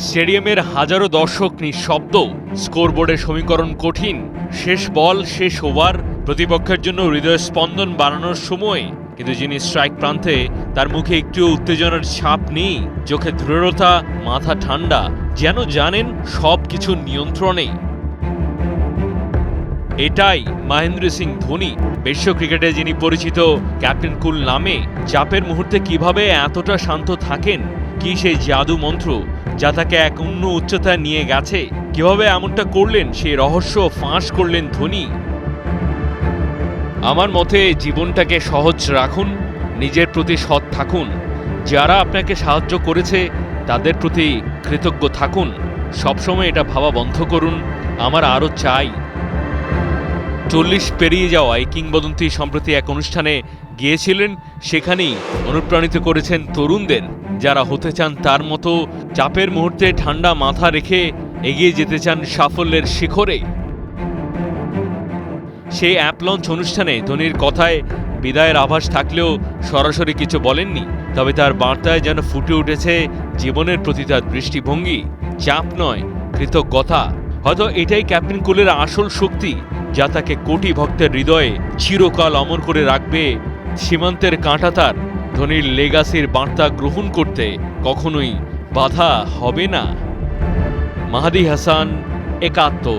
স্টেডিয়ামের হাজারো দর্শক নিঃশব্দ, স্কোরবোর্ডের সমীকরণ কঠিন, শেষ বল, শেষ ওভার, প্রতিপক্ষের জন্য হৃদয় স্পন্দন বাড়ানোর সময়। কিন্তু যিনি স্ট্রাইক প্রান্তে, তার মুখে একটু উত্তেজনার ছাপ নেই, চোখে দৃঢ়তা, মাথা ঠান্ডা, যেন জানেন সব কিছু নিয়ন্ত্রণে। এটাই মহেন্দ্র সিং ধোনি, বিশ্ব ক্রিকেটে যিনি পরিচিত ক্যাপ্টেন কুল নামে। চাপের মুহূর্তে কিভাবে এতটা শান্ত থাকেন, কি সেই জাদু মন্ত্র যা তাকে এক অন্য উচ্চতায় নিয়ে গেছে? কিভাবে এমনটা করলেন, সেই রহস্য ফাঁস করলেন ধোনি। আমার মতে জীবনটাকে সহজ রাখুন, নিজের প্রতি সৎ থাকুন, যারা আপনাকে সাহায্য করেছে তাদের প্রতি কৃতজ্ঞ থাকুন। সবসময় এটা ভাবা বন্ধ করুন, আমার আরও চাই। 40 পেরিয়ে যাওয়া এই কিংবদন্তি সম্প্রতি এক অনুষ্ঠানে গিয়েছিলেন, সেখানেই অনুপ্রাণিত করেছেন তরুণদের, যারা হতে চান তার মতো, চাপের মুহূর্তে ঠান্ডা মাথা রেখে এগিয়ে যেতে চান সাফল্যের শিখরে। সেই অ্যাপ লঞ্চ অনুষ্ঠানে ধোনির কথায় বিদায়ের আভাস থাকলেও সরাসরি কিছু বলেননি, তবে তার বার্তায় যেন ফুটে উঠেছে জীবনের প্রতি তার দৃষ্টিভঙ্গি। চাপ নয়, কৃতজ্ঞতা। হয়তো এটাই ক্যাপ্টেন কুলের আসল শক্তি, যা তাকে কোটি ভক্তের হৃদয়ে চিরকাল অমর করে রাখবে। সীমান্তের কাঁটাতার ধোনির লেগাসির বার্তা গ্রহণ করতে কখনোই বাধা হবে না। মাহাদি হাসান, ৭১।